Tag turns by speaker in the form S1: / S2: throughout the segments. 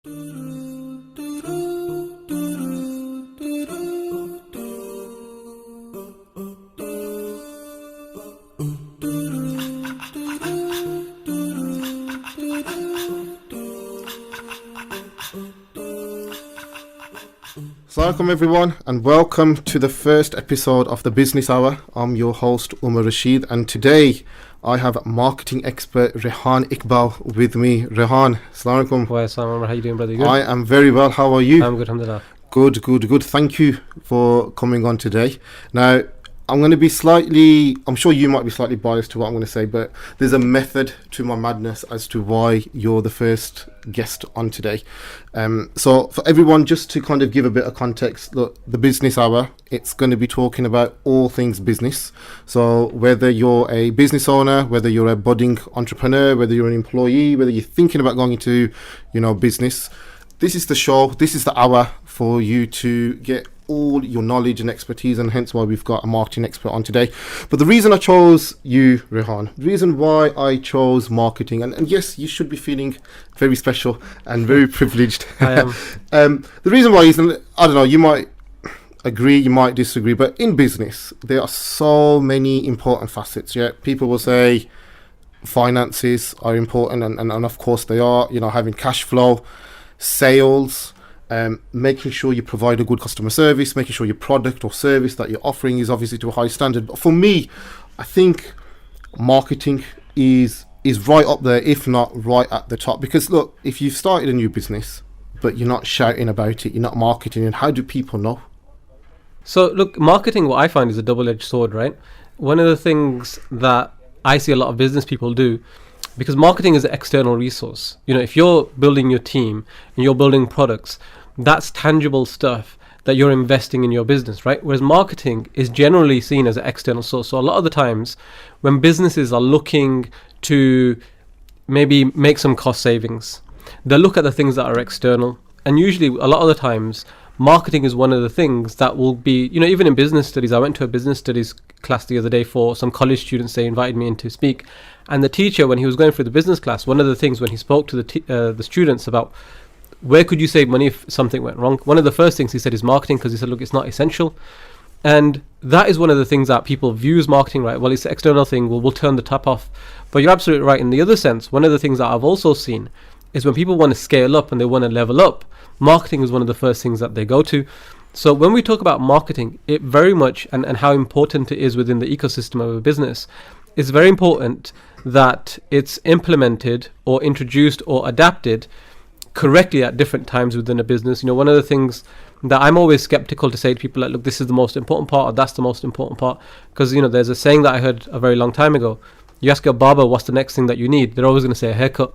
S1: Welcome everyone and welcome to the first episode of the Business Hour. I'm your host Umar Rashid and today I have marketing expert Rehan Iqbal with me. Rehan, assalamu alaikum.
S2: How you doing, brother? You good?
S1: I am very well. How are you?
S2: I'm good, alhamdulillah.
S1: Good. Thank you for coming on today. Now, I'm going to be I'm sure you might be slightly biased to what I'm going to say, but there's a method to my madness as to why you're the first guest on today. So for everyone, just to kind of give a bit of context, look, the Business Hour, it's going to be talking about all things business. So whether you're a business owner, whether you're a budding entrepreneur, whether you're an employee, whether you're thinking about going into, business, this is the show, this is the hour for you to get all your knowledge and expertise, and hence why we've got a marketing expert on today. But the reason I chose you, Rehan, the reason why I chose marketing, and yes, you should be feeling very special and very privileged.
S2: I am.
S1: The reason why is, I don't know, you might agree, you might disagree, but in business, there are so many important facets. Yeah, people will say finances are important, and of course they are, having cash flow, sales, making sure you provide a good customer service, making sure your product or service that you're offering is obviously to a high standard. But for me, I think marketing is right up there, if not right at the top. Because look, if you've started a new business, but you're not shouting about it, you're not marketing, and how do people know?
S2: So look, marketing, what I find is a double-edged sword, right? One of the things that I see a lot of business people do, because marketing is an external resource. If you're building your team and you're building products, that's tangible stuff that you're investing in your business, right? Whereas marketing is generally seen as an external source. So a lot of the times when businesses are looking to maybe make some cost savings, they look at the things that are external. And usually a lot of the times marketing is one of the things that will be, even in business studies. I went to a business studies class the other day for some college students. They invited me in to speak. And the teacher, when he was going through the business class, one of the things when he spoke to the students about where could you save money if something went wrong, one of the first things he said is marketing, because he said, look, it's not essential. And that is one of the things that people view as marketing, right? Well, it's an external thing, we'll turn the tap off. But you're absolutely right. In the other sense, one of the things that I've also seen is when people want to scale up and they want to level up, marketing is one of the first things that they go to. So when we talk about marketing, it very much, and how important it is within the ecosystem of a business, it's very important that it's implemented or introduced or adapted correctly at different times within a business. One of the things that I'm always skeptical to say to people, like, look, this is the most important part, or that's the most important part, because there's a saying that I heard a very long time ago. You ask a barber what's the next thing that you need, they're always going to say a haircut,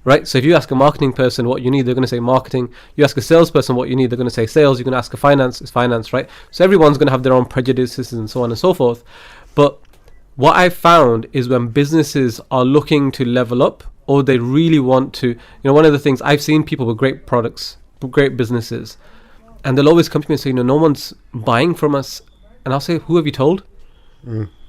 S2: right? So if you ask a marketing person what you need, they're going to say marketing. You ask a salesperson what you need, they're going to say sales. You're going to ask a finance, it's finance, right? So everyone's going to have their own prejudices and so on and so forth. But what I've found is when businesses are looking to level up, or they really want to, one of the things I've seen people with great products, great businesses, and they'll always come to me and say, no one's buying from us. And I'll say, who have you told?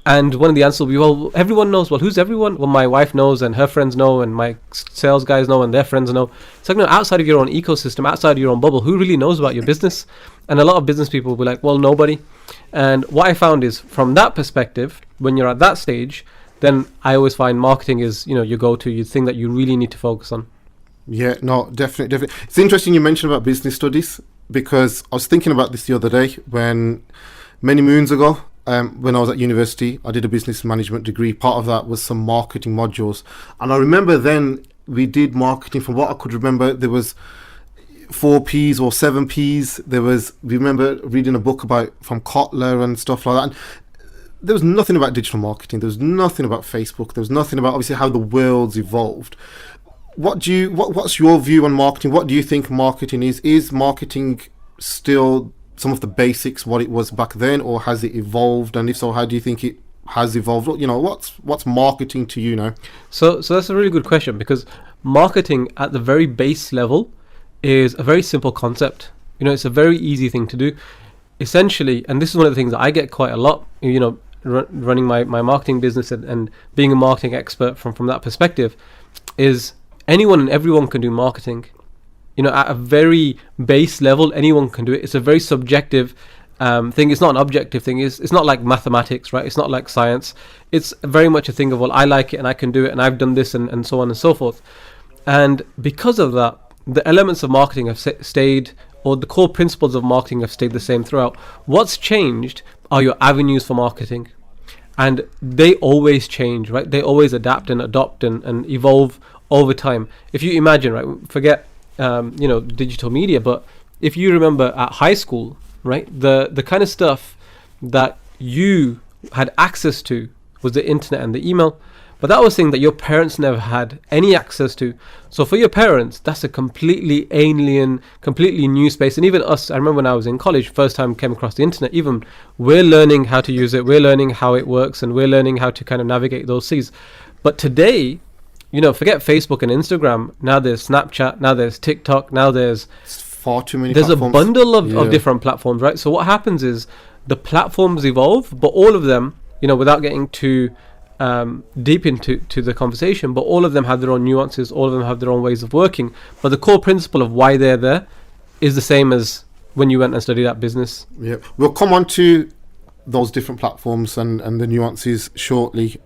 S2: And one of the answers will be, well, everyone knows. Well, who's everyone? Well, my wife knows, and her friends know, and my sales guys know, and their friends know. It's like, no, outside of your own ecosystem, outside of your own bubble, who really knows about your business? And a lot of business people will be like, well, nobody. And what I found is, from that perspective, when you're at that stage, then I always find marketing is, your go-to, your thing that you really need to focus on.
S1: Yeah, no, definitely. It's interesting you mentioned about business studies, because I was thinking about this the other day when many moons ago, when I was at university, I did a business management degree. Part of that was some marketing modules. And I remember then we did marketing. From what I could remember, there was 4 Ps or 7 Ps. We remember reading a book from Kotler and stuff like that. And there was nothing about digital marketing. There was nothing about Facebook. There was nothing about obviously how the world's evolved. What's your view on marketing? What do you think marketing is? Is marketing still some of the basics what it was back then, or has it evolved? And if so, how do you think it has evolved? What's marketing to you now?
S2: So that's a really good question, because marketing at the very base level is a very simple concept. It's a very easy thing to do. Essentially, and this is one of the things that I get quite a lot, running my marketing business and being a marketing expert from that perspective, is anyone and everyone can do marketing. at a very base level, anyone can do it. It's a very subjective thing. It's not an objective thing. It's not like mathematics, right? It's not like science. It's very much a thing of, well, I like it and I can do it and I've done this and so on and so forth. And because of that, the elements of marketing have stayed, or the core principles of marketing have stayed the same throughout. What's changed are your avenues for marketing. And they always change, right? They always adapt and adopt and evolve over time. If you imagine, right, forget, digital media, but if you remember at high school, right, the kind of stuff that you had access to was the internet and the email. But that was something that your parents never had any access to. So for your parents, that's a completely alien, completely new space. And even us, I remember when I was in college, first time came across the internet, even we're learning how to use it, we're learning how it works, and we're learning how to kind of navigate those seas. But today, forget Facebook and Instagram. Now there's Snapchat, now there's TikTok, now there's
S1: far too many
S2: there's
S1: platforms.
S2: A bundle of different platforms, right? So what happens is the platforms evolve, but all of them, without getting too deep into the conversation, but all of them have their own nuances, all of them have their own ways of working, but the core principle of why they're there is the same as when you went and studied that business.
S1: Yeah, we'll come on to those different platforms and the nuances shortly.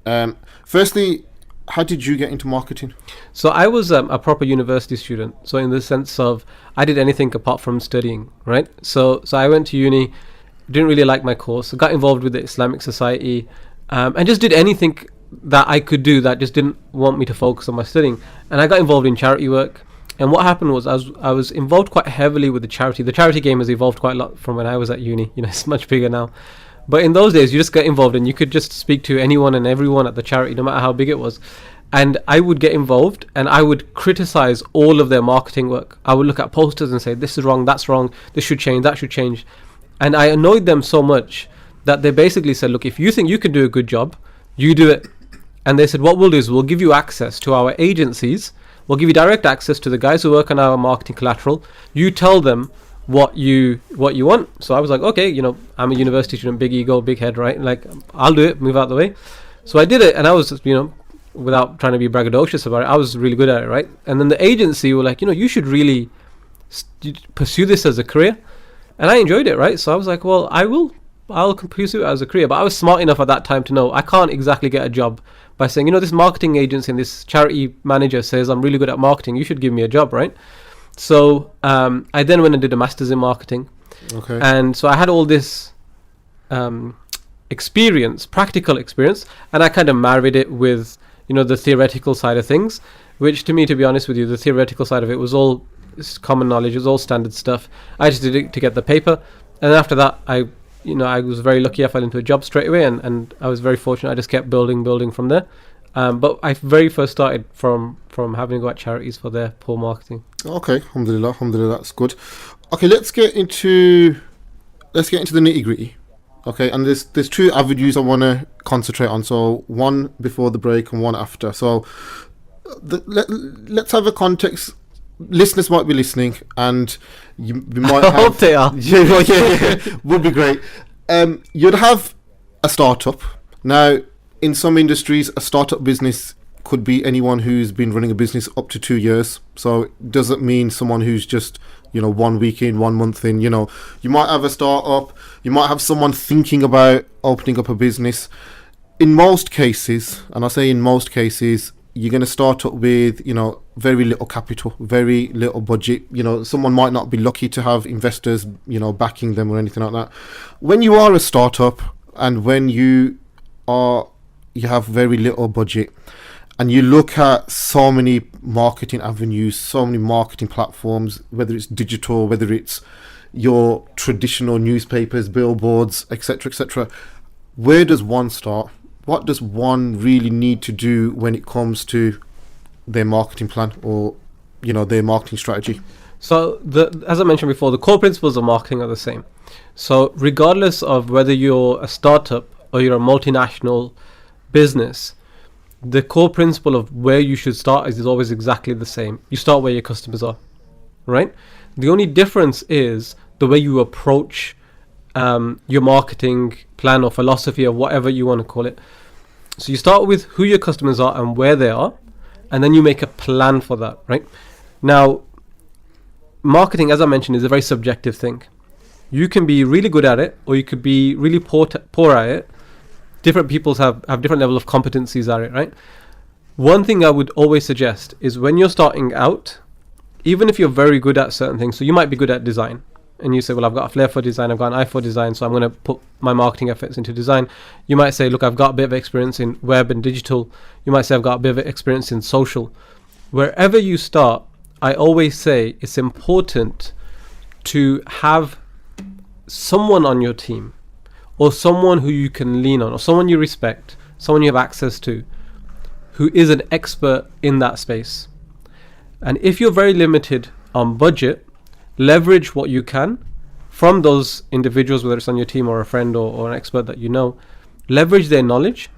S1: Firstly, how did you get into marketing?
S2: So I was a proper university student, so in the sense of I did anything apart from studying, right? So I went to uni, didn't really like my course, got involved with the Islamic Society, and just did anything that I could do that just didn't want me to focus on my studying. And I got involved in charity work. And what happened was I was involved quite heavily with the charity. The charity game has evolved quite a lot from when I was at uni. It's much bigger now. But in those days, you just get involved and you could just speak to anyone and everyone at the charity, no matter how big it was. And I would get involved and I would criticize all of their marketing work. I would look at posters and say, this is wrong, that's wrong, this should change, that should change. And I annoyed them so much that they basically said, look, if you think you can do a good job, you do it. And they said, what we'll do is we'll give you access to our agencies. We'll give you direct access to the guys who work on our marketing collateral. You tell them what you want. So I was like, okay, I'm a university student, big ego, big head, right? Like, I'll do it, move out the way. So I did it, and I was, without trying to be braggadocious about it, I was really good at it, right? And then the agency were like, you should really pursue this as a career. And I enjoyed it, right? So I was like, well, I'll pursue it as a career. But I was smart enough at that time to know I can't exactly get a job by saying, this marketing agency and this charity manager says I'm really good at marketing, you should give me a job, right? So I then went and did a master's in marketing.
S1: Okay.
S2: And so I had all this experience, practical experience, and I kind of married it with, the theoretical side of things, which to me, to be honest with you, the theoretical side of it was all common knowledge, it was all standard stuff. I just did it to get the paper. And after that, I was very lucky. I fell into a job straight away, and I was very fortunate. I just kept building from there. But I very first started from having to go at charities for their poor marketing.
S1: Okay, alhamdulillah, that's good. Okay, let's get into the nitty gritty. Okay, and there's two avenues I want to concentrate on. So one before the break and one after. So let's have a context. Listeners might be listening, and you might have,
S2: hope they are.
S1: Yeah, would be great. You'd have a startup. Now, in some industries, a startup business could be anyone who's been running a business up to 2 years. So it doesn't mean someone who's just 1 week in, 1 month in. You might have a startup. You might have someone thinking about opening up a business. In most cases, and I say in most cases, you're going to start up with very little capital, very little budget. Someone might not be lucky to have investors backing them or anything like that. When you are a startup and when you have very little budget, and you look at so many marketing avenues, so many marketing platforms, whether it's digital, whether it's your traditional newspapers, billboards, etc., where does one start? What does one really need to do when it comes to their marketing plan or, their marketing strategy?
S2: So, as I mentioned before, the core principles of marketing are the same. So, regardless of whether you're a startup or you're a multinational business, the core principle of where you should start is always exactly the same. You start where your customers are, right? The only difference is the way you approach your marketing plan or philosophy or whatever you want to call it. So you start with who your customers are and where they are, and then you make a plan for that, right? Now, marketing, as I mentioned, is a very subjective thing. You can be really good at it, or you could be really poor at it. Different people have different level of competencies at it, right? One thing I would always suggest is when you're starting out, even if you're very good at certain things, so you might be good at design, and you say, well, I've got a flair for design, I've got an eye for design, so I'm going to put my marketing efforts into design. You might say, look, I've got a bit of experience in web and digital. You might say, I've got a bit of experience in social. Wherever you start, I always say it's important to have someone on your team, or someone who you can lean on, or someone you respect, someone you have access to, who is an expert in that space. And if you're very limited on budget, leverage what you can from those individuals, whether it's on your team or a friend or an expert that you know. Leverage their knowledge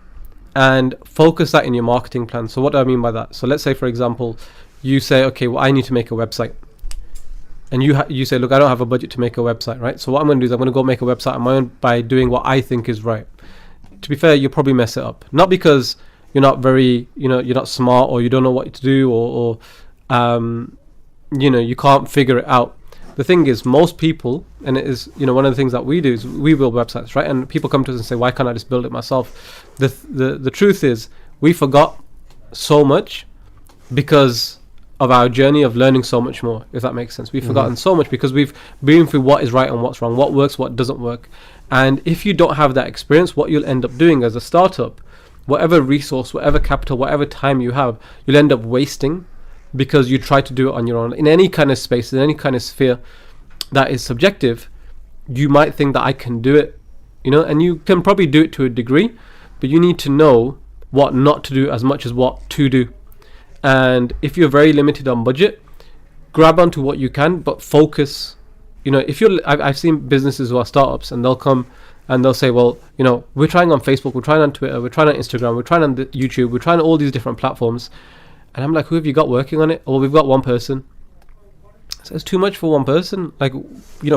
S2: and focus that in your marketing plan. So what do I mean by that? So let's say, for example, you say, okay, well, I need to make a website. And you say, look, I don't have a budget to make a website, right? So what I'm going to do is I'm going to go make a website on my own by doing what I think is right. To be fair, you'll probably mess it up. Not because you're not very, you're not smart, or you don't know what to do, or you can't figure it out. The thing is, most people, and it is, one of the things that we do is we build websites, right? And people come to us and say, why can't I just build it myself? The truth is, we forgot so much because of our journey of learning so much more, if that makes sense. We've forgotten so much because we've been through what is right and what's wrong, what works, what doesn't work. And if you don't have that experience, what you'll end up doing as a startup, whatever resource, whatever capital, whatever time you have, you'll end up wasting because you try to do it on your own. In any kind of space, in any kind of sphere that is subjective, you might think that I can do it, and you can probably do it to a degree, but you need to know what not to do as much as what to do. And if you're very limited on budget, grab onto what you can, but focus. I've seen businesses who are startups, and they'll come and they'll say, well, we're trying on Facebook, we're trying on Twitter, we're trying on Instagram, we're trying on YouTube, we're trying on all these different platforms. And I'm like, who have you got working on it? Oh, we've got one person. So it's too much for one person. Like,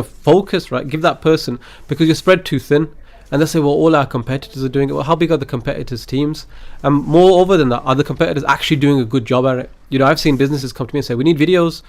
S2: focus, right? Give that person, because you're spread too thin. And they'll say, well, all our competitors are doing it. Well, how big are the competitors' teams? And moreover than that, are the competitors actually doing a good job at it? I've seen businesses come to me and say, we need videos.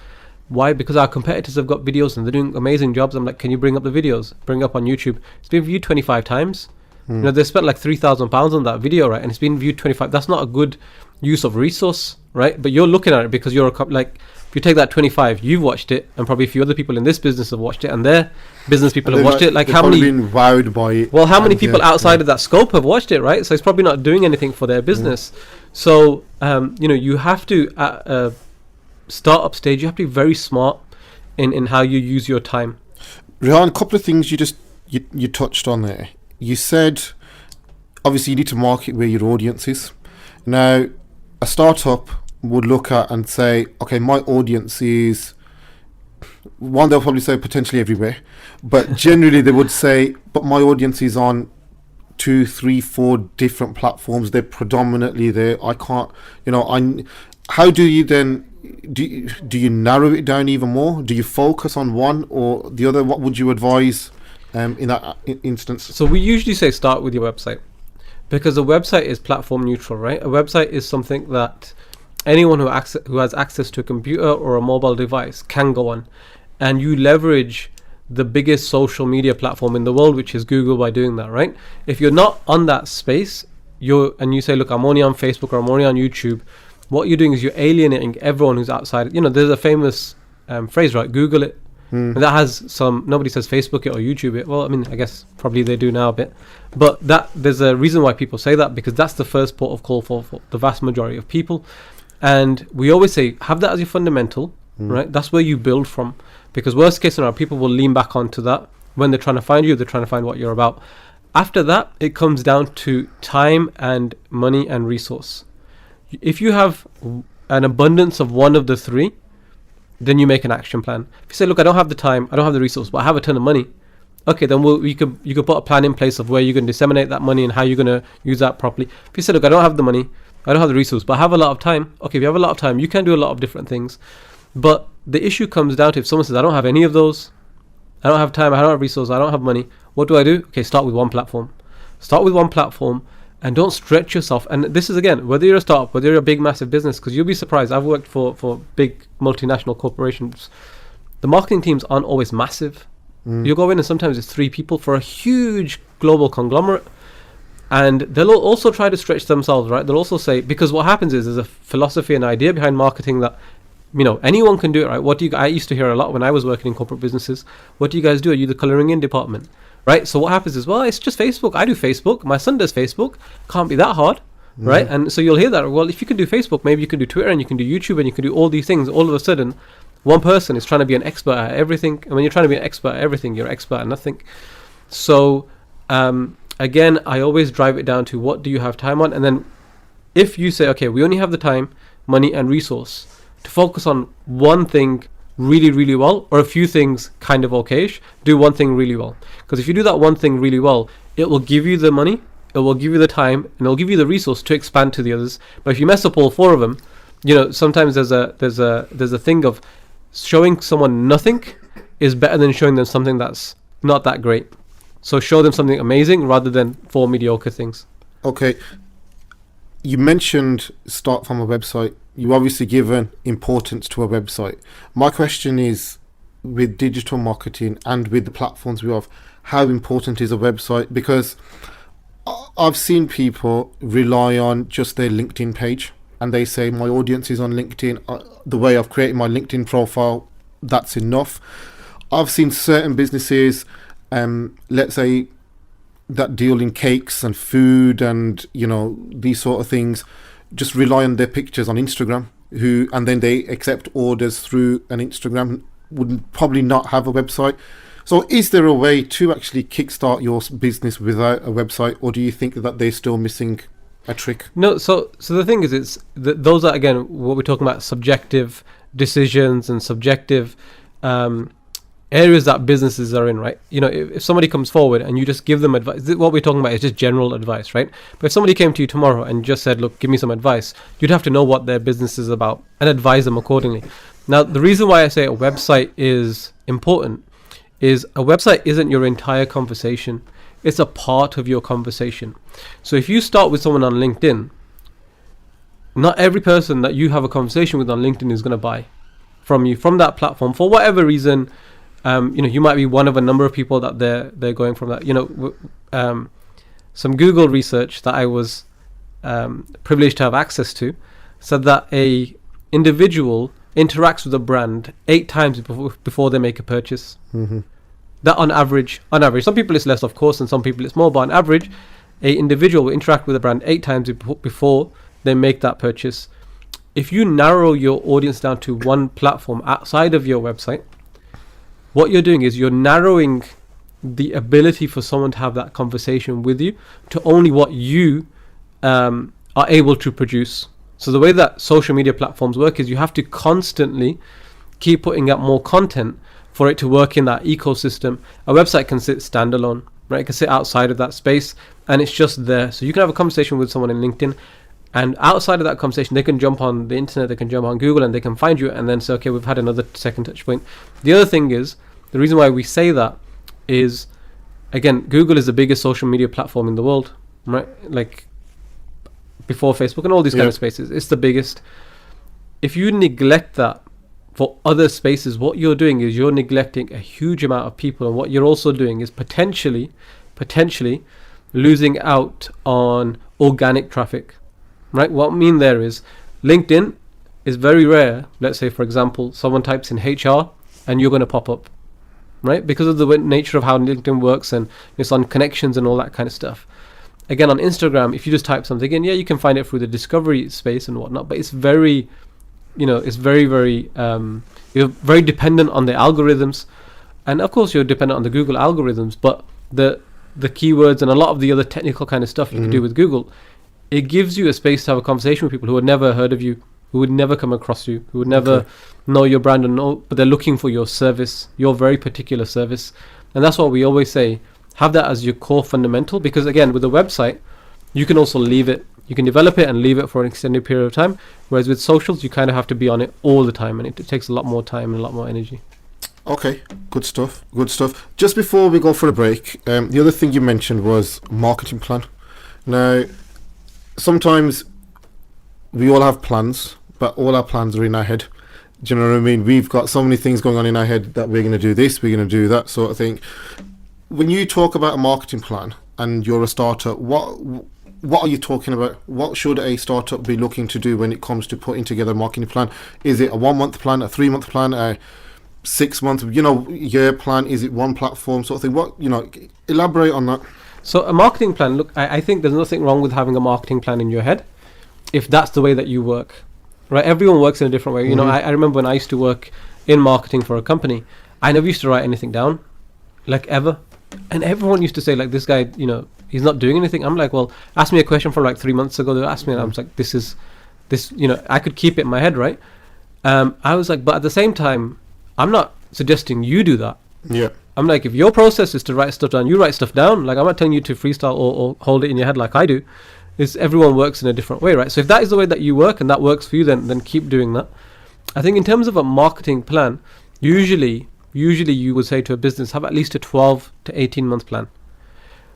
S2: Why? Because our competitors have got videos and they're doing amazing jobs. I'm like, can you bring up the videos? Bring up on YouTube. It's been viewed 25 times. They spent like £3,000 on that video, right? And it's been viewed 25. That's not a good use of resource, right? But you're looking at it because you're if you take that 25, you've watched it, and probably a few other people in this business have watched it, and their business people have watched it. Like, how many
S1: been wowed by it?
S2: Well, how many people outside of that scope have watched it, right? So it's probably not doing anything for their business. So you have to at a startup stage, you have to be very smart in how you use your time.
S1: Rehan, a couple of things you touched on there. You said, obviously, you need to market where your audience is. Now, a startup would look at and say, okay, my audience is, one, they'll probably say potentially everywhere, but generally they would say, but my audience is on 2, 3, 4 different platforms. They're predominantly there. I can't, how do you then, do you narrow it down even more? Do you focus on one or the other? What would you advise in that instance?
S2: So we usually say start with your website, because a website is platform neutral, right? A website is something that anyone who has access to a computer or a mobile device can go on, and you leverage the biggest social media platform in the world, which is Google, by doing that, right? If you're not on that space, you say, look, I'm only on Facebook or I'm only on YouTube, what you're doing is you're alienating everyone who's outside. There's a famous phrase, right? Google it. And that has nobody says Facebook it or YouTube it. Well, I mean, I guess probably they do now a bit, but there's a reason why people say that, because that's the first port of call for the vast majority of people. And we always say, have that as your fundamental, right? That's where you build from, because worst case scenario, people will lean back onto that. When they're trying to find you, they're trying to find what you're about. After that, it comes down to time and money and resource. If you have an abundance of one of the three, then you make an action plan. If you say, look, I don't have the time, I don't have the resource, but I have a ton of money, okay, then you could put a plan in place of where you're going to disseminate that money and how you're going to use that properly. If you say, look, I don't have the money, I don't have the resource, but I have a lot of time, okay, if you have a lot of time, you can do a lot of different things. But the issue comes down to, if someone says, I don't have any of those, I don't have time, I don't have resources, I don't have money, what do? Okay, start with one platform. Start with one platform and don't stretch yourself. And this is, again, whether you're a startup, whether you're a big, massive business, because you'll be surprised. I've worked for big multinational corporations. the marketing teams aren't always massive. You go in and sometimes it's 3 people for a huge global conglomerate, and they'll also try to stretch themselves, right? They'll also say, because what happens is there's a philosophy and idea behind marketing that, you know, anyone can do it, right? I used to hear a lot when I was working in corporate businesses, what do you guys do? Are you the coloring in department, right? So what happens is, well, it's just Facebook. I do Facebook. My son does Facebook. Can't be that hard, right? And so you'll hear that, well, if you can do Facebook, maybe you can do Twitter and you can do YouTube and you can do all these things. All of a sudden, one person is trying to be an expert at everything. And when you're trying to be an expert at everything, you're an expert at nothing. So, again, I always drive it down to what do you have time on? And then if you say, okay, we only have the time, money and resource to focus on one thing really, really well, or a few things kind of okayish, do one thing really well. Because if you do that one thing really well, it will give you the money, it will give you the time, and it will give you the resource to expand to the others. But if you mess up all 4 of them, you know, sometimes there's a thing of showing someone nothing is better than showing them something that's not that great. So show them something amazing rather than 4 mediocre things.
S1: Okay. You mentioned start from a website. You obviously given importance to a website. My question is, with digital marketing and with the platforms we have, how important is a website? Because I've seen people rely on just their LinkedIn page, and they say my audience is on LinkedIn. The way I've created my LinkedIn profile, that's enough. I've seen certain businesses, let's say, that deal in cakes and food and, you know, these sort of things, just rely on their pictures on Instagram, and then they accept orders through an Instagram, would probably not have a website. So is there a way to actually kickstart your business without a website, or do you think that they're still missing a trick?
S2: No, so the thing is, those are, again, what we're talking about, subjective decisions and subjective areas that businesses are in, right? You know, if somebody comes forward and you just give them advice, what we're talking about is just general advice, right? But if somebody came to you tomorrow and just said, look, give me some advice, you'd have to know what their business is about and advise them accordingly. Now, the reason why I say a website is important is a website isn't your entire conversation. It's a part of your conversation. So if you start with someone on LinkedIn, not every person that you have a conversation with on LinkedIn is going to buy from you, from that platform, for whatever reason. You know, you might be one of a number of people that they're going from that. You know, some Google research that I was privileged to have access to said that a individual interacts with a brand 8 times before they make a purchase. That on average, some people it's less, of course, and some people it's more, but on average, a individual will interact with a brand 8 times before they make that purchase. If you narrow your audience down to one platform outside of your website, what you're doing is you're narrowing the ability for someone to have that conversation with you to only what you are able to produce. So the way that social media platforms work is you have to constantly keep putting out more content for it to work in that ecosystem. A website can sit standalone, right? It can sit outside of that space and it's just there. So you can have a conversation with someone in LinkedIn, and outside of that conversation, they can jump on the internet, they can jump on Google, and they can find you and then say, okay, we've had another second touch point. The other thing is, the reason why we say that is, again, Google is the biggest social media platform in the world, right? Like before Facebook and all these kind of spaces, it's the biggest. If you neglect that for other spaces, what you're doing is you're neglecting a huge amount of people, and what you're also doing is potentially losing out on organic traffic. Right, what I mean there is LinkedIn is very rare. Let's say, for example, someone types in HR and you're going to pop up, right? Because of the nature of how LinkedIn works and it's on connections and all that kind of stuff. Again, on Instagram, if you just type something in, you can find it through the discovery space and whatnot, but it's very, it's very, very, you're very dependent on the algorithms. And of course, you're dependent on the Google algorithms, but the keywords and a lot of the other technical kind of stuff you can do with Google, it gives you a space to have a conversation with people who had never heard of you, who would never come across you, who would never know your brand but they're looking for your service, your very particular service. And that's what we always say, have that as your core fundamental, because again, with a website, you can also leave it. You can develop it and leave it for an extended period of time. Whereas with socials, you kind of have to be on it all the time, and it takes a lot more time and a lot more energy.
S1: Okay, good stuff. Just before we go for a break, the other thing you mentioned was marketing plan. Now, sometimes we all have plans, but all our plans are in our head. Do you know what I mean? We've got so many things going on in our head that we're going to do this, we're going to do that sort of thing. When you talk about a marketing plan and you're a startup, what are you talking about? What should a startup be looking to do when it comes to putting together a marketing plan? Is it a 1 month plan, a 3 month plan, a 6 month, year plan? Is it one platform sort of thing? Elaborate on that.
S2: So a marketing plan, look, I think there's nothing wrong with having a marketing plan in your head if that's the way that you work, right? Everyone works in a different way. You know, I remember when I used to work in marketing for a company, I never used to write anything down, like ever. And everyone used to say, like, this guy, he's not doing anything. I'm like, well, ask me a question from like 3 months ago. They asked me, and I was like, this, I could keep it in my head, right? I was like, but at the same time, I'm not suggesting you do that.
S1: Yeah.
S2: I'm like, if your process is to write stuff down, you write stuff down. Like, I'm not telling you to freestyle or hold it in your head like I do. It's everyone works in a different way, right? So if that is the way that you work and that works for you, then keep doing that. I think in terms of a marketing plan, usually you would say to a business, have at least a 12 to 18 month plan.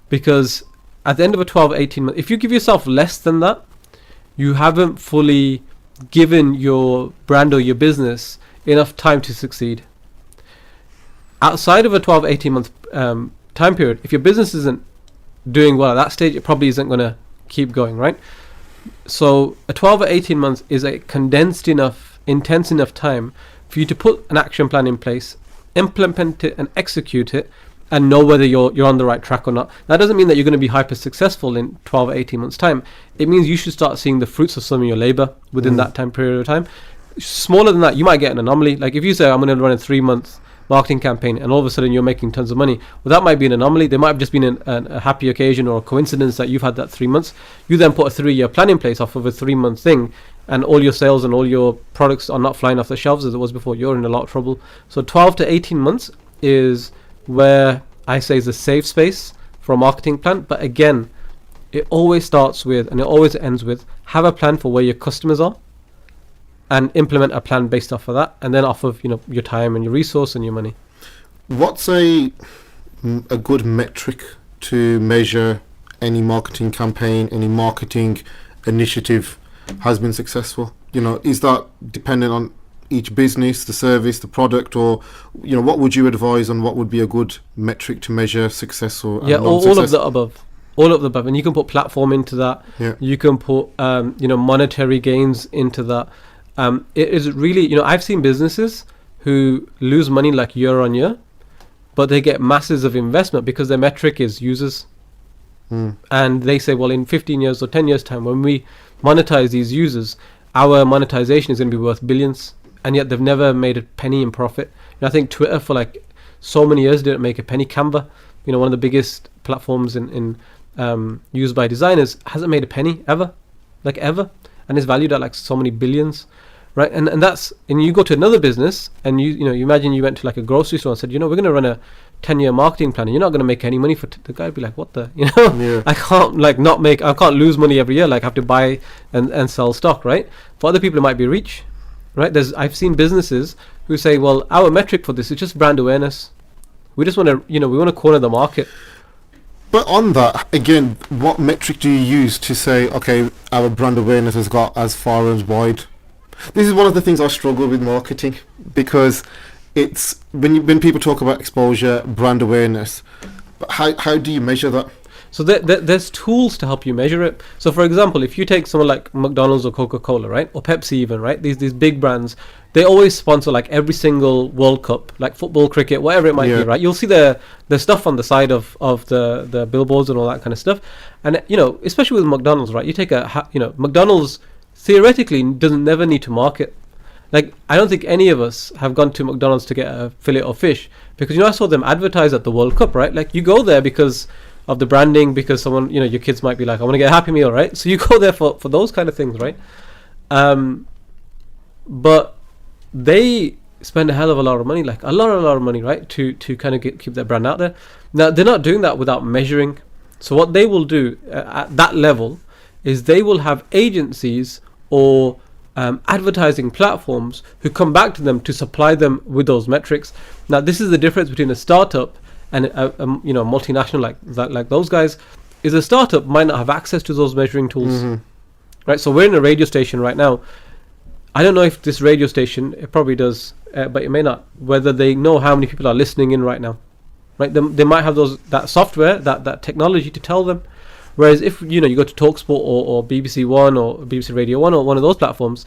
S2: Because at the end of a 12, 18 months, if you give yourself less than that, you haven't fully given your brand or your business enough time to succeed. Outside of a 12, 18 month time period, if your business isn't doing well at that stage, it probably isn't going to keep going, right? So a 12 or 18 months is a condensed enough, intense enough time for you to put an action plan in place, implement it and execute it, and know whether you're on the right track or not. That doesn't mean that you're going to be hyper successful in 12 or 18 months time. It means you should start seeing the fruits of some of your labor within that time period of time. Smaller than that, you might get an anomaly. Like if you say, I'm going to run a 3 month marketing campaign, and all of a sudden you're making tons of money, well, that might be an anomaly. There might have just been a happy occasion or a coincidence that you've had that 3 months. You then put a 3-year plan in place off of a 3 month thing, and all your sales and all your products are not flying off the shelves as it was before. You're in a lot of trouble. So 12 to 18 months is where I say is a safe space for a marketing plan. But again, it always starts with, and it always ends with, have a plan for where your customers are, and implement a plan based off of that, and then off of your time and your resource and your money.
S1: What's a good metric to measure any marketing campaign, any marketing initiative has been successful? Is that dependent on each business, the service, the product, or what would you advise on what would be a good metric to measure success or
S2: all of the above? All of the above. And you can put platform into that.
S1: Yeah.
S2: You can put monetary gains into that. It is really, I've seen businesses who lose money like year on year, but they get masses of investment because their metric is users. And they say, well, in 15 years or 10 years time, when we monetize these users, our monetization is going to be worth billions, and yet they've never made a penny in profit. I think Twitter for like so many years didn't make a penny. Canva, one of the biggest platforms in used by designers, hasn't made a penny ever, and is valued at like so many billions, right? And that's, and you go to another business and you imagine you went to like a grocery store and said, we're going to run a 10-year marketing plan, and you're not going to make any money for the guy would be like, what the,
S1: Yeah.
S2: I can't lose money every year, like I have to buy and sell stock, right? For other people it might be reach, right? I've seen businesses who say, well, our metric for this is just brand awareness. We just want to, we want to corner the market.
S1: But on that, again, what metric do you use to say, okay, our brand awareness has got as far as wide? This is one of the things I struggle with marketing, because it's when people talk about exposure, brand awareness, but how do you measure that?
S2: So there's tools to help you measure it. So for example, if you take someone like McDonald's or Coca-Cola, right, or Pepsi even, right, these big brands, they always sponsor like every single World Cup, like football, cricket, whatever it might be, right? You'll see the stuff on the side of the billboards and all that kind of stuff. And especially with McDonald's, right, you take McDonald's theoretically doesn't never need to market. Like, I don't think any of us have gone to McDonald's to get a fillet of fish, because I saw them advertise at the World Cup, right? Like, you go there because of the branding, because someone, your kids might be like, I want to get a Happy Meal, right? So you go there for those kind of things, right? But they spend a hell of a lot of money, like a lot of money, right, to kind of keep their brand out there. Now, they're not doing that without measuring. So what they will do at that level is they will have agencies or advertising platforms who come back to them to supply them with those metrics. Now, this is the difference between a startup and a multinational like those guys. Is a startup might not have access to those measuring tools, right? So we're in a radio station right now. I don't know if this radio station, it probably does, but it may not, whether they know how many people are listening in right now, right? They might have that software, that technology to tell them. Whereas if you go to TalkSport or BBC One or BBC Radio One or one of those platforms,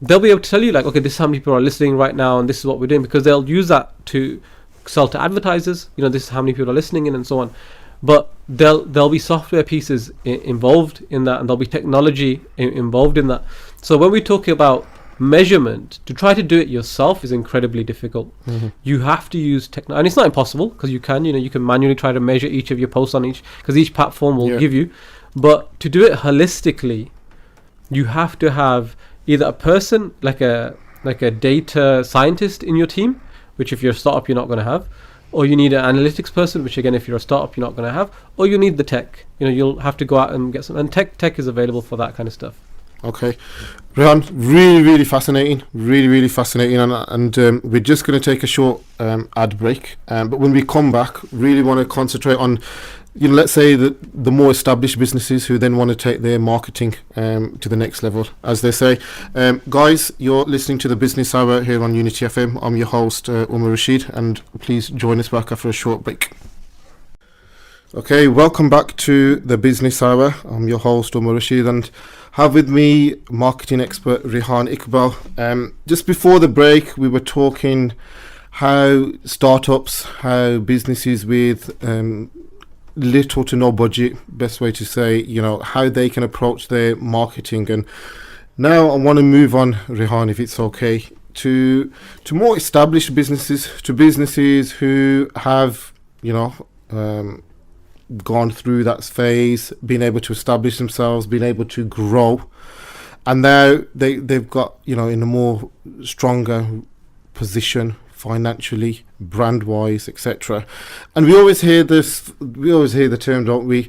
S2: they'll be able to tell you like, okay, this is how many people are listening right now, and this is what we're doing, because they'll use that to sell to advertisers. This is how many people are listening in, and so on. But there'll be software pieces involved in that, and there'll be technology involved in that. So when we're talking about measurement, to try to do it yourself is incredibly difficult. You have to use technology, and it's not impossible, because you can manually try to measure each of your posts on each, because each platform will give you. But to do it holistically, you have to have either a person like a data scientist in your team, which if you're a startup you're not going to have, or you need an analytics person, which again if you're a startup you're not going to have, or you need the tech. You'll have to go out and get some, and tech is available for that kind of stuff.
S1: Okay, Rehan, really fascinating, really fascinating, and we're just going to take a short ad break, but when we come back, really want to concentrate on, let's say the more established businesses who then want to take their marketing to the next level, as they say. Guys, you're listening to the Business Hour here on Unity FM. I'm your host, Umar Rashid, and please join us back after a short break. Okay, welcome back to the Business Hour. I'm your host, Umar Rashid, and have with me marketing expert Rehan Iqbal. Just before the break, we were talking how startups, how businesses with little to no budget, best way to say, how they can approach their marketing. And now I want to move on, Rehan, if it's okay, to more established businesses, to businesses who have, gone through that phase, been able to establish themselves, been able to grow, and now they've got in a more stronger position financially, brand wise, etc. And we always hear the term, don't we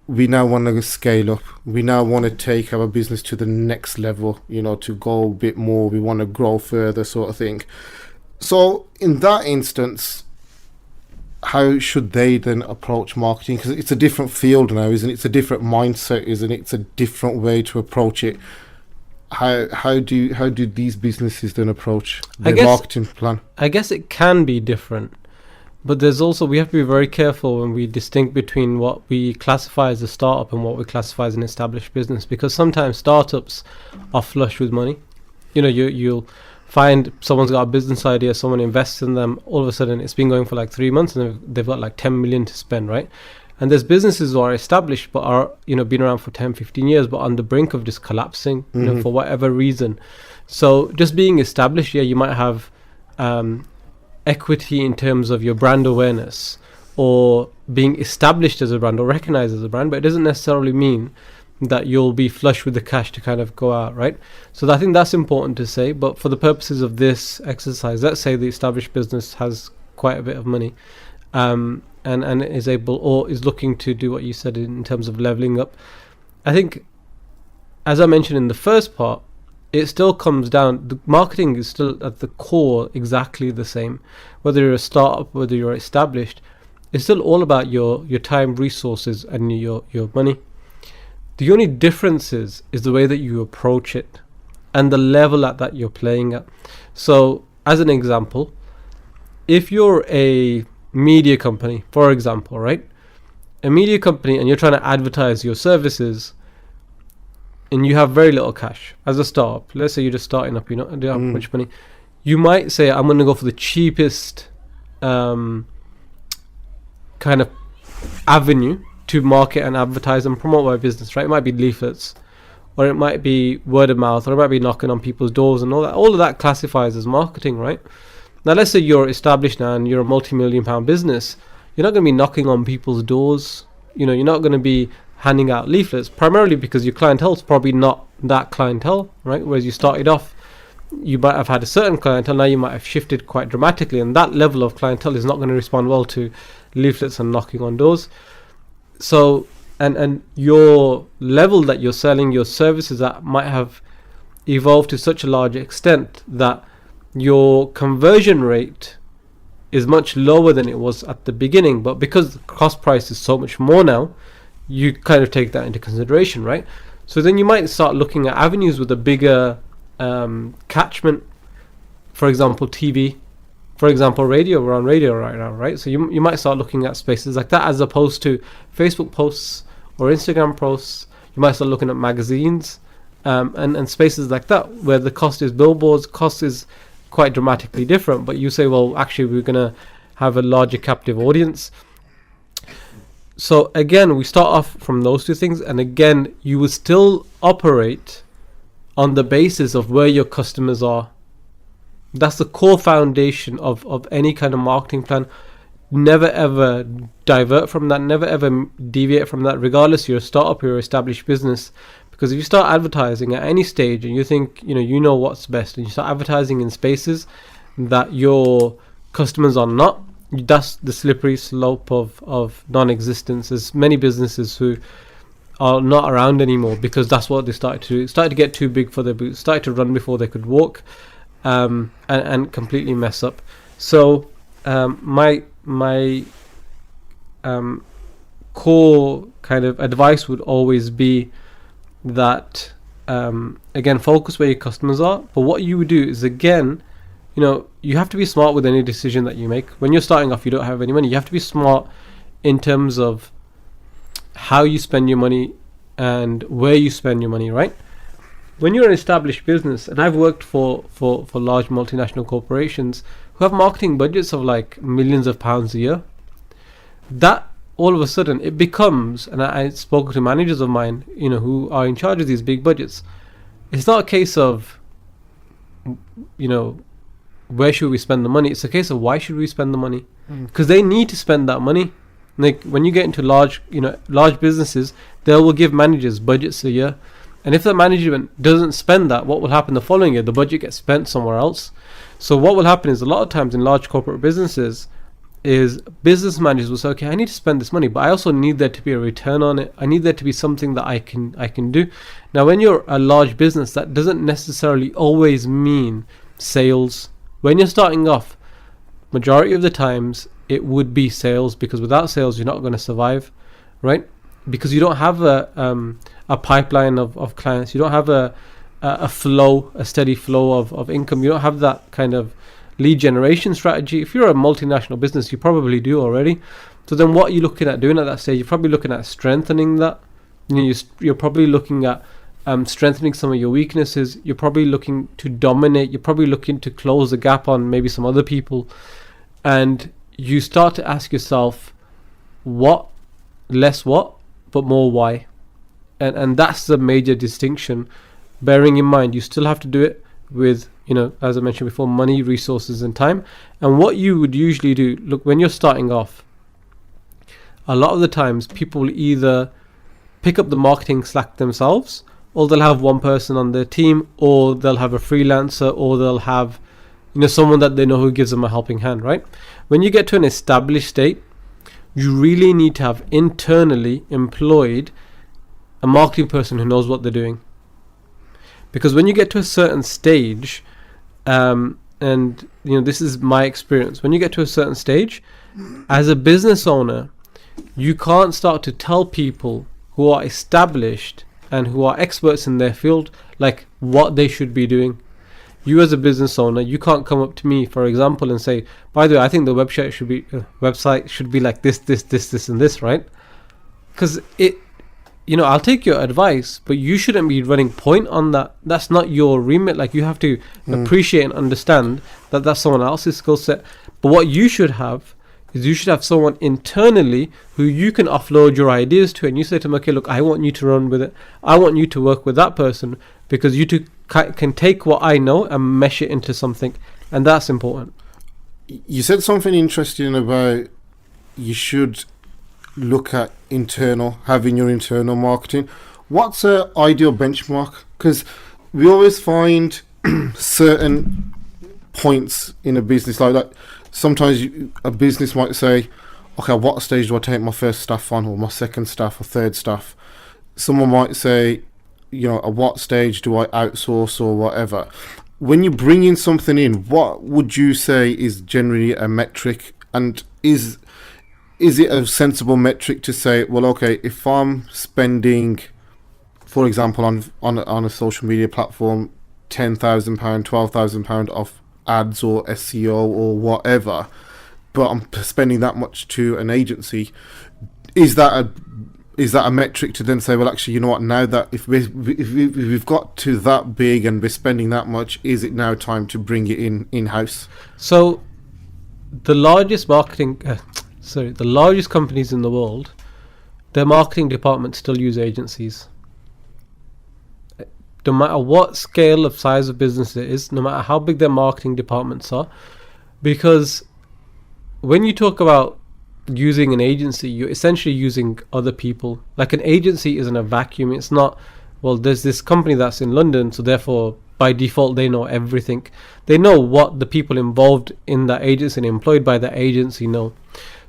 S1: now want to scale up, we now want to take our business to the next level, to go a bit more, we want to grow further, sort of thing. So in that instance, how should they then approach marketing? Because it's a different field now, isn't it? It's a different mindset, isn't it? It's a different way to approach it. How do these businesses then approach their marketing plan? I
S2: guess it can be different, but there's also, we have to be very careful when we distinct between what we classify as a startup and what we classify as an established business, because sometimes startups are flush with money. You'll find someone's got a business idea, someone invests in them, all of a sudden it's been going for like 3 months and they've got like 10 million to spend, right? And there's businesses who are established but are been around for 10-15 years but on the brink of just collapsing, for whatever reason. So just being established, you might have equity in terms of your brand awareness or being established as a brand or recognized as a brand, but it doesn't necessarily mean that you'll be flush with the cash to kind of go out, right? So I think that's important to say. But for the purposes of this exercise, let's say the established business has quite a bit of money, and is able or is looking to do what you said in terms of leveling up. I think, as I mentioned in the first part, it still comes down, the marketing is still at the core exactly the same. Whether you're a startup, whether you're established, it's still all about your time, resources, and your money. The only difference is the way that you approach it and the level at that you're playing at. So, as an example, if you're a media company, for example, right? A media company and you're trying to advertise your services and you have very little cash as a startup. Let's say you're just starting up, you don't have much money. You might say, I'm going to go for the cheapest kind of avenue to market and advertise and promote my business, right? It might be leaflets, or it might be word of mouth, or it might be knocking on people's doors and all that. All of that classifies as marketing, right? Now, let's say you're established now and you're a multi-million pound business. You're not going to be knocking on people's doors. You're not going to be handing out leaflets, primarily because your clientele is probably not that clientele, right? Whereas you started off, you might have had a certain clientele, now you might have shifted quite dramatically, and that level of clientele is not going to respond well to leaflets and knocking on doors. So, and your level that you're selling your services at might have evolved to such a large extent that your conversion rate is much lower than it was at the beginning. But because the cost price is so much more now, you kind of take that into consideration, right? So then you might start looking at avenues with a bigger catchment, for example, TV, for example, radio. We're on radio right now, right? So you might start looking at spaces like that as opposed to Facebook posts or Instagram posts. You might start looking at magazines and spaces like that where the cost is billboards, cost is quite dramatically different. But you say, well, actually, we're going to have a larger captive audience. So again, we start off from those two things. And again, you will still operate on the basis of where your customers are. That's the core foundation of any kind of marketing plan. Never ever divert from that, never ever deviate from that, regardless you're a startup or established business. Because if you start advertising at any stage and you think you know what's best, and you start advertising in spaces that your customers are not, that's the slippery slope of non-existence. There's many businesses who are not around anymore because that's what they started to do. It started to get too big for their boots, started to run before they could walk, and completely mess up. So my core kind of advice would always be that again, focus where your customers are. But what you would do is, again, you have to be smart with any decision that you make. When you're starting off, you don't have any money. You have to be smart in terms of how you spend your money and where you spend your money, right? When you're an established business, and I've worked for large multinational corporations who have marketing budgets of like millions of pounds a year, that all of a sudden it becomes, and I spoke to managers of mine, who are in charge of these big budgets. It's not a case of, where should we spend the money? It's a case of why should we spend the money? Because they need to spend that money. Like when you get into large businesses, they will give managers budgets a year. And if the management doesn't spend that, what will happen the following year? The budget gets spent somewhere else. So what will happen is, a lot of times in large corporate businesses, is business managers will say, okay, I need to spend this money, but I also need there to be a return on it. I need there to be something that I can do. Now, when you're a large business, that doesn't necessarily always mean sales. When you're starting off, majority of the times it would be sales, because without sales, you're not going to survive, right? Because you don't have a pipeline of clients. You don't have a steady flow of income. You don't have that kind of lead generation strategy. If you're a multinational business, you probably do already. So then what are you looking at doing at that stage? You're probably looking at strengthening that. You're probably looking at strengthening some of your weaknesses. You're probably looking to dominate. You're probably looking to close the gap on maybe some other people. And you start to ask yourself, what, less what, but more why. And that's the major distinction. Bearing in mind, you still have to do it with, as I mentioned before, money, resources, and time. And what you would usually do, look, when you're starting off, a lot of the times people will either pick up the marketing slack themselves, or they'll have one person on their team, or they'll have a freelancer, or they'll have, someone that they know who gives them a helping hand, right? When you get to an established state, you really need to have internally employed a marketing person who knows what they're doing. Because when you get to a certain stage, and this is my experience, when you get to a certain stage, as a business owner, you can't start to tell people who are established and who are experts in their field, like, what they should be doing. You as a business owner, you can't come up to me, for example, and say, by the way, I think the website should be like this, and this, right? Because I'll take your advice, but you shouldn't be running point on that. That's not your remit. Like, you have to appreciate and understand that that's someone else's skill set. But what you should have is, you should have someone internally who you can offload your ideas to, and you say to them, okay, look, I want you to run with it. I want you to work with that person, because you two can take what I know and mesh it into something. And that's important.
S1: You said something interesting about you should look at having your internal marketing. What's an ideal benchmark? Because we always find certain points in a business like that. Sometimes a business might say, okay, at what stage do I take my first staff on, or my second staff, or third staff? Someone might say, at what stage do I outsource, or whatever. When you bring in something in, what would you say is generally a metric? And is it a sensible metric to say, well, okay, if I'm spending, for example, on a social media platform, £10,000, £12,000 off ads or SEO or whatever, but I'm spending that much to an agency. Is that a metric to then say, well, actually, you know what? Now that if we've got to that big and we're spending that much, is it now time to bring it in-house?
S2: So the largest the largest companies in the world, their marketing departments still use agencies. No matter what scale of size of business it is, no matter how big their marketing departments are, because when you talk about using an agency, you're essentially using other people. Like, an agency isn't a vacuum. It's not, well, there's this company that's in London, so therefore by default they know everything. They know what the people involved in that agency and employed by the agency know.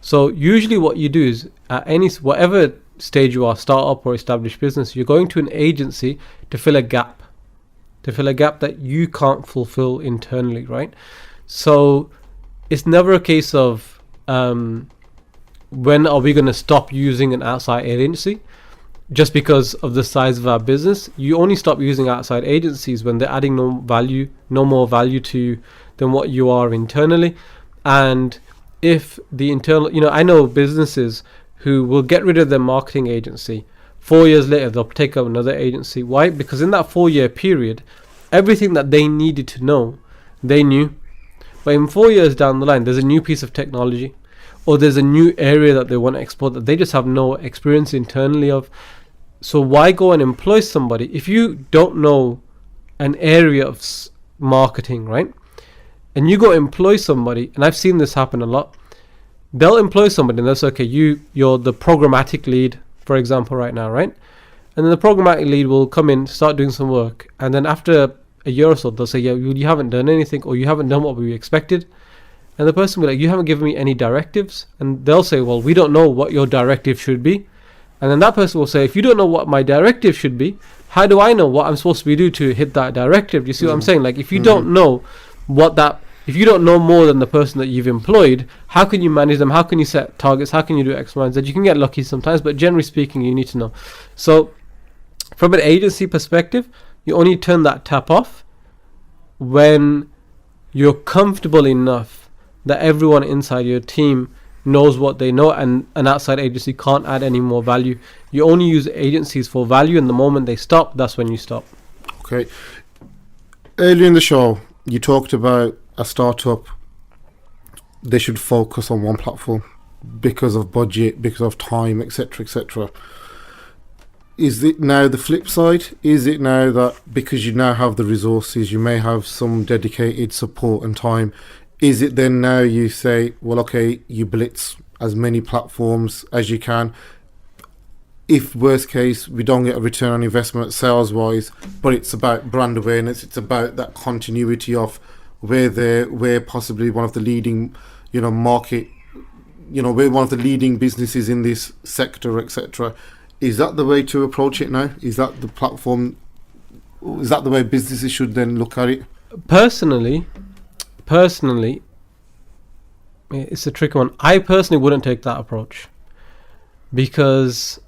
S2: So usually what you do is, at whatever stage you are, startup or established business, you're going to an agency to fill a gap that you can't fulfill internally, right? So it's never a case of when are we going to stop using an outside agency just because of the size of our business. You only stop using outside agencies when they're adding no more value to you than what you are internally. And if the internal, I know businesses who will get rid of their marketing agency. 4 years later, they'll take up another agency. Why? Because in that 4-year period, everything that they needed to know, they knew. But in 4 years down the line, there's a new piece of technology, or there's a new area that they want to explore that they just have no experience internally of. So why go and employ somebody if you don't know an area of marketing, right? And you go employ somebody, and I've seen this happen a lot. They'll employ somebody and they'll say, okay, you're the programmatic lead, for example, right now, right? And then the programmatic lead will come in, start doing some work, and then after a year or so, they'll say, yeah, you haven't done anything, or you haven't done what we expected. And the person will be like, you haven't given me any directives. And they'll say, well, we don't know what your directive should be. And then that person will say, if you don't know what my directive should be, how do I know what I'm supposed to be doing to hit that directive? Do you see what I'm saying? Like, if you don't know if you don't know more than the person that you've employed, how can you manage them? How can you set targets? How can you do X, Y, and Z? You can get lucky sometimes, but generally speaking, you need to know. So from an agency perspective, you only turn that tap off when you're comfortable enough that everyone inside your team knows what they know, and an outside agency can't add any more value. You only use agencies for value, and the moment they stop, that's when you stop.
S1: Okay. Earlier in the show, you talked about a startup, they should focus on one platform because of budget, because of time, etc., etc. Is it now the flip side? Is it now that because you now have the resources, you may have some dedicated support and time, is it then now you say, well, okay, you blitz as many platforms as you can? If worst case, we don't get a return on investment sales wise, but it's about brand awareness, it's about that continuity of we're possibly one of the leading, market, we're one of the leading businesses in this sector, etc. Is that the way to approach it now? Is that the platform? Is that the way businesses should then look at it?
S2: Personally, it's a tricky one. I personally wouldn't take that approach, because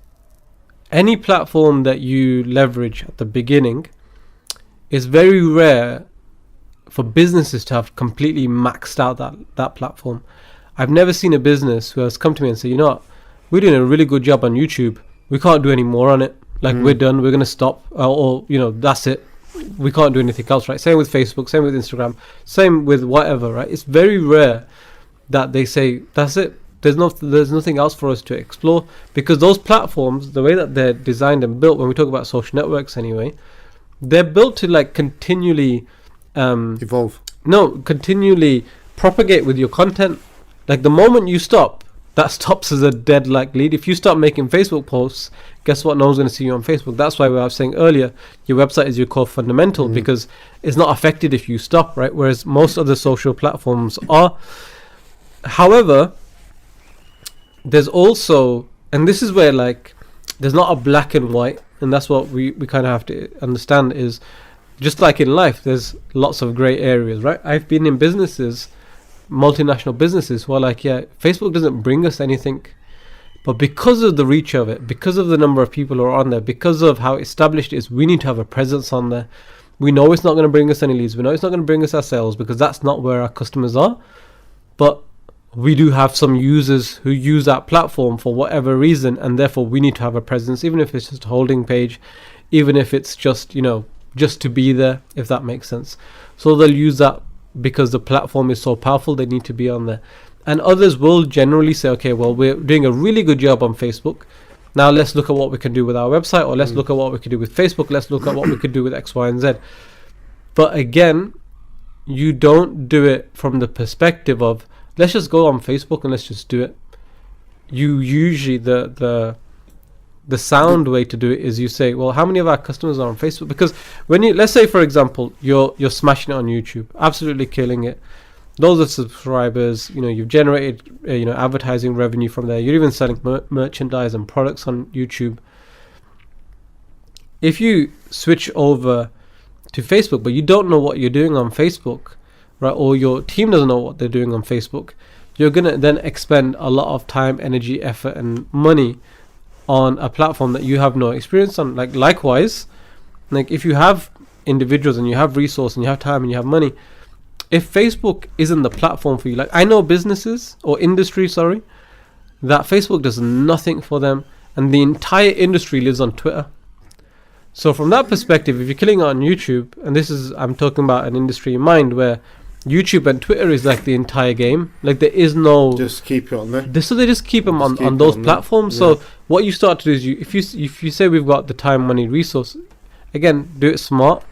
S2: any platform that you leverage at the beginning is very rare for businesses to have completely maxed out that platform. I've never seen a business who has come to me and say, you know what, we're doing a really good job on YouTube. We can't do any more on it. Like, we're done. We're going to stop. Or that's it. We can't do anything else, right? Same with Facebook, same with Instagram, same with whatever, right? It's very rare that they say, that's it. There's nothing else for us to explore, because those platforms, the way that they're designed and built, when we talk about social networks anyway, they're built to like continually continually propagate with your content. Like, the moment you stop, that stops as a dead like lead. If you start making Facebook posts, guess what? No one's going to see you on Facebook. That's why I was saying earlier, your website is your core fundamental, because it's not affected if you stop, right? Whereas most other social platforms are. However, there's also, and this is where like there's not a black and white, and that's what we kind of have to understand, is just like in life, there's lots of gray areas, right? I've been in businesses, multinational businesses, who are like, yeah, Facebook doesn't bring us anything, but because of the reach of it, because of the number of people who are on there, because of how established it is, we need to have a presence on there. We know it's not going to bring us any leads. We know it's not going to bring us our sales, because that's not where our customers are. But we do have some users who use that platform for whatever reason, and therefore we need to have a presence, even if it's just a holding page, even if it's just, just to be there, if that makes sense. So they'll use that because the platform is so powerful, they need to be on there. And others will generally say, okay, well, we're doing a really good job on Facebook. Now let's look at what we can do with our website, or let's look at what we can do with Facebook. Let's look at what we could do with X, Y, and Z. But again, you don't do it from the perspective of, let's just go on Facebook and let's just do it. You usually, the sound way to do it is you say, well, how many of our customers are on Facebook? Because when you, let's say for example, you're smashing it on YouTube, absolutely killing it, loads of subscribers, you've generated advertising revenue from there, you're even selling merchandise and products on YouTube. If you switch over to Facebook, but you don't know what you're doing on Facebook, right, or your team doesn't know what they're doing on Facebook, you're gonna then expend a lot of time, energy, effort, and money on a platform that you have no experience on. Likewise, if you have individuals and you have resource and you have time and you have money, if Facebook isn't the platform for you, I know businesses or industry, that Facebook does nothing for them, and the entire industry lives on Twitter. So from that perspective, if you're killing it on YouTube, and I'm talking about an industry in mind where YouTube and Twitter is like the entire game. There is no,
S1: just keep it on there.
S2: So they just keep them on those platforms. Yeah. So what you start to do is if you say we've got the time, money, resource, again, do it smart.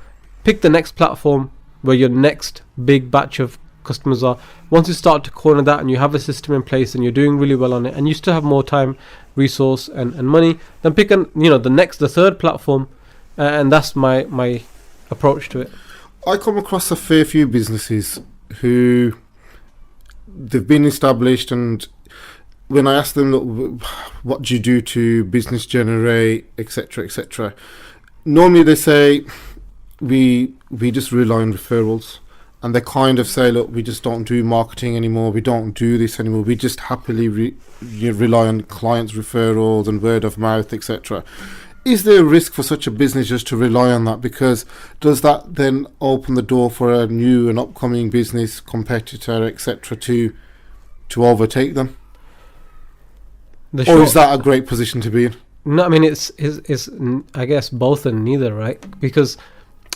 S2: Pick the next platform where your next big batch of customers are. Once you start to corner that and you have a system in place and you're doing really well on it, and you still have more time, resource, and money, then pick the third platform, and that's my approach to it.
S1: I come across a fair few businesses who they've been established, and when I ask them, look, what do you do to business generate, etc., normally they say we just rely on referrals, and they kind of say, look, we just don't do marketing anymore, we don't do this anymore, we just happily rely on clients' referrals and word of mouth, etc. Is there a risk for such a business just to rely on that? Because does that then open the door for a new and upcoming business competitor, etc., to overtake them? Or is that a great position to be in?
S2: No, I mean it's I guess both and neither, right? Because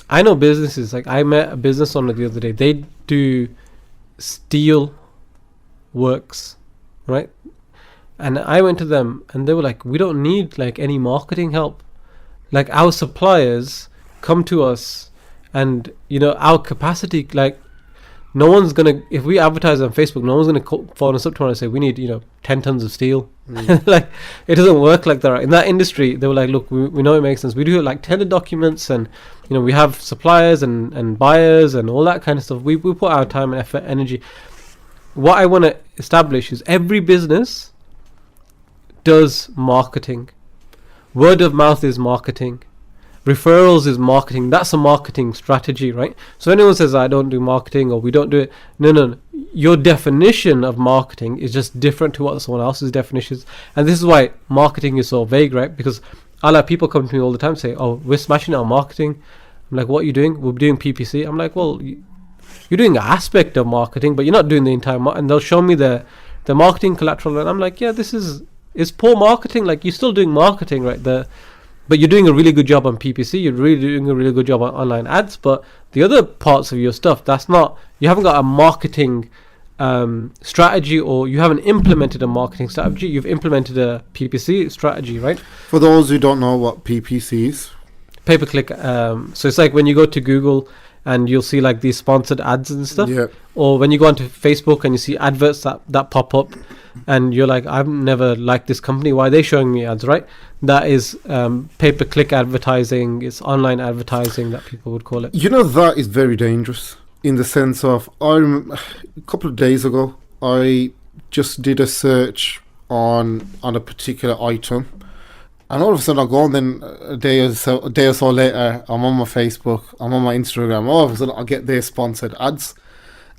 S2: I know businesses, I met a business owner the other day. They do steel works, right? And I went to them and they were like, we don't need any marketing help. Our suppliers come to us, and our capacity, no one's gonna, if we advertise on Facebook, no one's gonna phone us up tomorrow and say we need 10 tons of steel. It doesn't work like that, right? In that industry, they were like, look, we know it makes sense, we do it tender documents, and we have suppliers and buyers and all that kind of stuff. We put our time and effort, energy. What I want to establish is every business does marketing. Word of mouth is marketing. Referrals is marketing. That's a marketing strategy, right? So anyone says I don't do marketing or we don't do it, no. Your definition of marketing is just different to what someone else's definition is. And this is why marketing is so vague, right? Because I'll have people come to me all the time and say, oh, we're smashing our marketing. I'm like, what are you doing? We're doing PPC. I'm like, well, you're doing an aspect of marketing, but you're not doing the entire and they'll show me the marketing collateral, and I'm like, yeah, it's poor marketing. You're still doing marketing, right? But you're doing a really good job on PPC. You're really doing a really good job on online ads. But the other parts of your stuff, you haven't got a marketing strategy, or you haven't implemented a marketing strategy. You've implemented a PPC strategy, right?
S1: For those who don't know what PPC is,
S2: pay-per-click. So it's like when you go to Google and you'll see these sponsored ads and stuff.
S1: Yeah.
S2: Or when you go onto Facebook and you see adverts that pop up, and you're like, I've never liked this company, why are they showing me ads, right? That is pay-per-click advertising. It's online advertising that people would call it.
S1: That is very dangerous in the sense of, a couple of days ago, I just did a search on a particular item, and all of a sudden I go on, then a day or so later, I'm on my Facebook, I'm on my Instagram, all of a sudden I get their sponsored ads.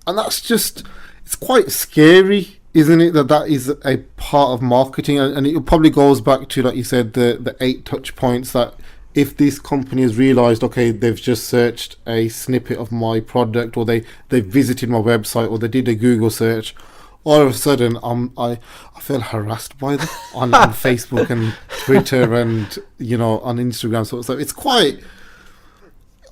S1: And that's just, it's quite scary, isn't it, that is a part of marketing? And it probably goes back to, like you said, the 8 touch points that if this company has realized, okay, they've just searched a snippet of my product, or they visited my website, or they did a Google search, all of a sudden I feel harassed by them on Facebook and Twitter and, you know, on Instagram. So it's quite,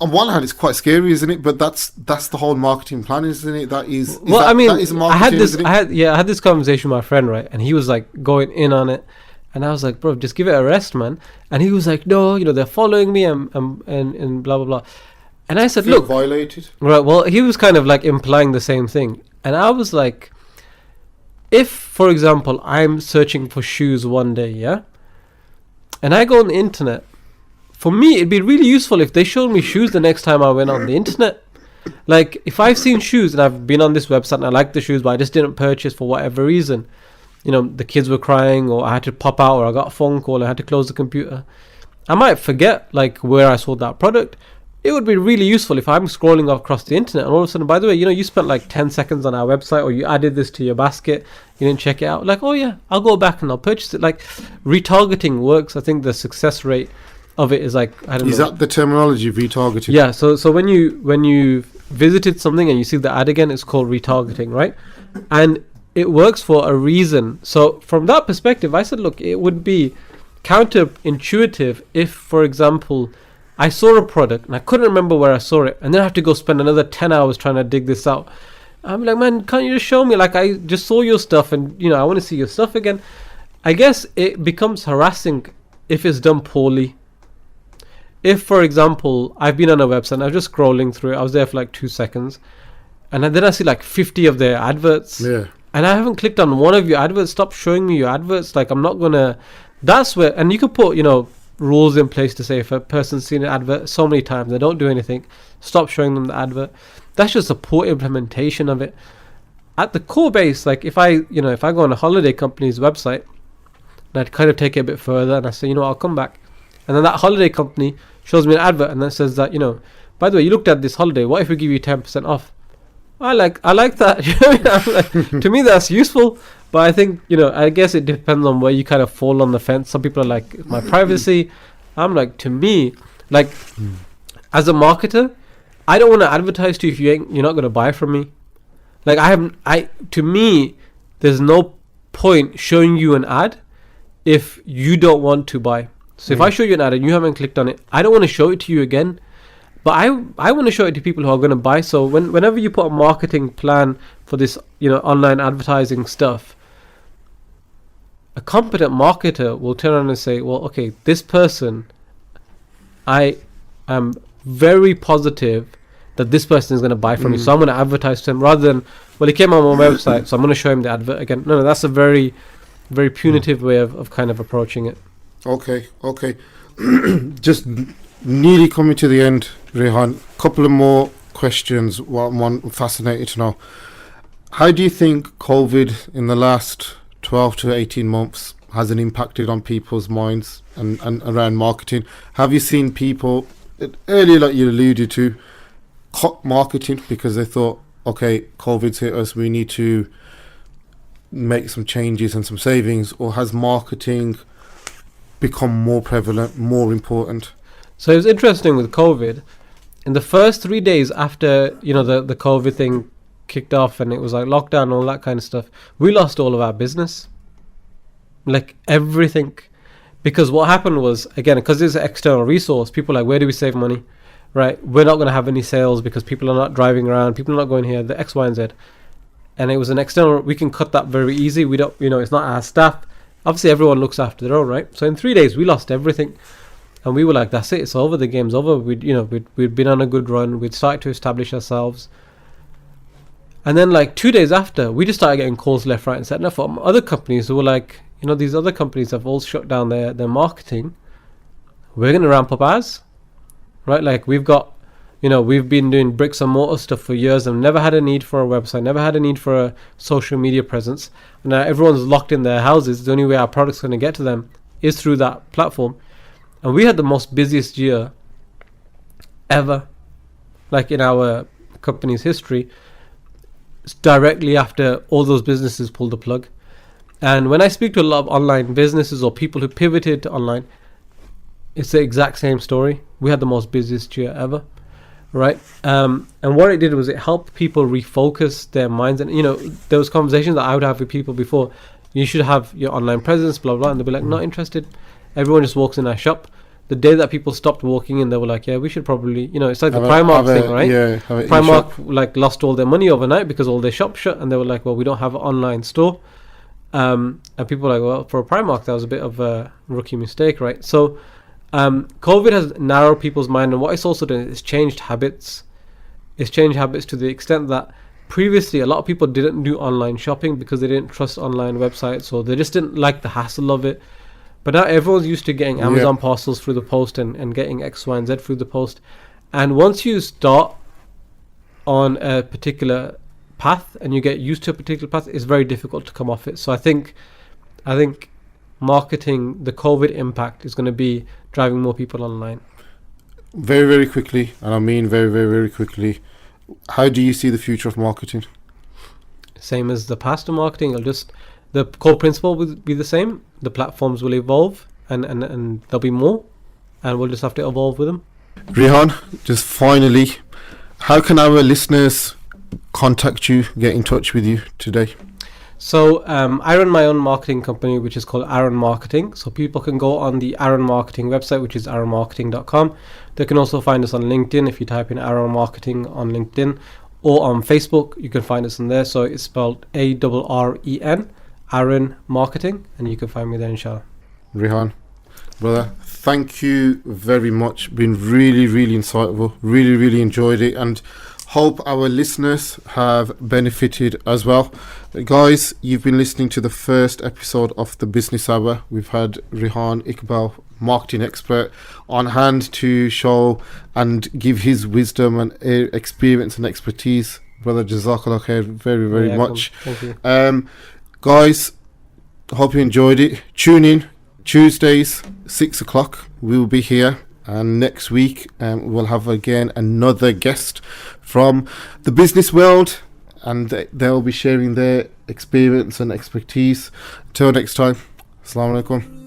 S1: on one hand, it's quite scary, isn't it? But that's the whole marketing plan, isn't it? That is
S2: I had this conversation with my friend, right? And he was like going in on it. And I was like, bro, just give it a rest, man. And he was like, no, you know, they're following me and blah, blah, blah. And I said, look.
S1: Violated.
S2: Right, well, he was kind of like implying the same thing. And I was like, if, for example, I'm searching for shoes one day, yeah? And I go on the internet, for me, it'd be really useful if they showed me shoes the next time I went on the internet. Like, if I've seen shoes and I've been on this website and I like the shoes, but I just didn't purchase for whatever reason, you know, the kids were crying, or I had to pop out, or I got a phone call and I had to close the computer, I might forget like where I saw that product. It would be really useful if I'm scrolling across the internet and all of a sudden, by the way, you know, you spent like 10 seconds on our website, or you added this to your basket, you didn't check it out. Like, oh yeah, I'll go back and I'll purchase it. Like, retargeting works. I think the success rate of it is like, I don't know.
S1: Is that the terminology, retargeting?
S2: Yeah. So when you visited something and you see the ad again, it's called retargeting, right? And it works for a reason. So from that perspective, I said, look, it would be counterintuitive if, for example, I saw a product and I couldn't remember where I saw it, and then I have to go spend another 10 hours trying to dig this out. I'm like, man, can't you just show me? Like, I just saw your stuff and, you know, I want to see your stuff again. I guess it becomes harassing if it's done poorly. If, for example, I've been on a website and I was just scrolling through it, I was there for like 2 seconds, and then I see like 50 of their adverts.
S1: Yeah.
S2: And I haven't clicked on one of your adverts. Stop showing me your adverts. Like, I'm not gonna. That's where, and you could put, you know, rules in place to say if a person's seen an advert so many times, they don't do anything, stop showing them the advert. That's just a poor implementation of it. At the core base, like if I go on a holiday company's website, and I'd kind of take it a bit further, and I say, you know, I'll come back, and then that holiday company shows me an advert, and then says that, you know, by the way, you looked at this holiday. What if we give you 10% off? I like that. You know what I mean? Like, to me, that's useful. But I think, you know, I guess it depends on where you kind of fall on the fence. Some people are like, my privacy. I'm like, to me, like, as a marketer, I don't want to advertise to you if you're not going to buy from me. Like, to me, there's no point showing you an ad if you don't want to buy. So if I show you an ad and you haven't clicked on it, I don't want to show it to you again. But I want to show it to people who are going to buy. So whenever you put a marketing plan for this, you know, online advertising stuff, a competent marketer will turn around and say, well, okay, this person, I am very positive that this person is going to buy from me. So I'm going to advertise to him rather than, well, he came on my website, so I'm going to show him the advert again. No, that's a very, very punitive way of kind of approaching it.
S1: Okay. Just nearly coming to the end, Rehan. Couple of more questions. One fascinated to know. How do you think COVID in the last 12 to 18 months has impacted on people's minds and around marketing? Have you seen people, earlier like you alluded to, cut marketing because they thought, okay, COVID's hit us, we need to make some changes and some savings? Or has marketing become more prevalent, more important?
S2: So it was interesting with COVID. In the first 3 days after, you know, the COVID thing kicked off and it was like lockdown and all that kind of stuff, we lost all of our business. Like everything. Because what happened was, again, because it's an external resource, people are like, where do we save money? Right? We're not going to have any sales because people are not driving around, people are not going here, the X, Y, and Z. And it was an external, we can cut that very easy. We don't, you know, it's not our staff. Obviously, everyone looks after their own, right? So in 3 days, we lost everything. And we were like, that's it, it's over, the game's over. We'd been on a good run, we'd started to establish ourselves. And then like 2 days after, we just started getting calls left, right, and centre from other companies who were like, you know, these other companies have all shut down their marketing. We're going to ramp up ours, right? Like we've got, you know, we've been doing bricks and mortar stuff for years and never had a need for a website, never had a need for a social media presence. And now everyone's locked in their houses. The only way our product's going to get to them is through that platform. And we had the most busiest year ever, like in our company's history, directly after all those businesses pulled the plug. And when I speak to a lot of online businesses or people who pivoted to online, it's the exact same story. We had the most busiest year ever, right? And what it did was it helped people refocus their minds. And there was conversations that I would have with people before. You should have your online presence, blah blah, and they'll be like, not interested. Everyone just walks in our shop. The day that people stopped walking in, they were like, yeah, we should probably, it's like the Primark thing, right?
S1: Yeah,
S2: Primark like lost all their money overnight because all their shops shut, and they were like, well, we don't have an online store. And people were like, well, for a Primark, that was a bit of a rookie mistake, right? So COVID has narrowed people's mind, and what it's also done is it's changed habits. It's changed habits to the extent that previously a lot of people didn't do online shopping because they didn't trust online websites, or they just didn't like the hassle of it. But now everyone's used to getting Amazon parcels through the post and getting X, Y, and Z through the post. And once you start on a particular path and you get used to a particular path, it's very difficult to come off it. So I think marketing, the COVID impact is going to be driving more people online.
S1: Very, very quickly, and I mean very, very, very quickly, how do you see the future of marketing?
S2: Same as the past of marketing. The core principle will be the same. The platforms will evolve, and there'll be more, and we'll just have to evolve with them.
S1: Rehan, just finally, how can our listeners contact you, get in touch with you today?
S2: So I run my own marketing company, which is called Arren Marketing. So people can go on the Arren Marketing website, which is arrenmarketing.com. They can also find us on LinkedIn. If you type in Arren Marketing on LinkedIn, or on Facebook, you can find us in there. So it's spelled ARREN, Arren Marketing, and you can find me there, inshallah.
S1: Rehan, brother, thank you very much. Been really, really insightful. Really, really enjoyed it, and hope our listeners have benefited as well. Guys, you've been listening to the first episode of the Business Hour. We've had Rehan Iqbal, marketing expert, on hand to show and give his wisdom and experience and expertise. Brother, Jazakallah khair very, very much.
S2: Thank you.
S1: Guys, hope you enjoyed it. Tune in Tuesdays, 6 o'clock. We'll be here. And next week, we'll have again another guest from the business world, and they'll be sharing their experience and expertise. Till next time, Assalamu alaikum.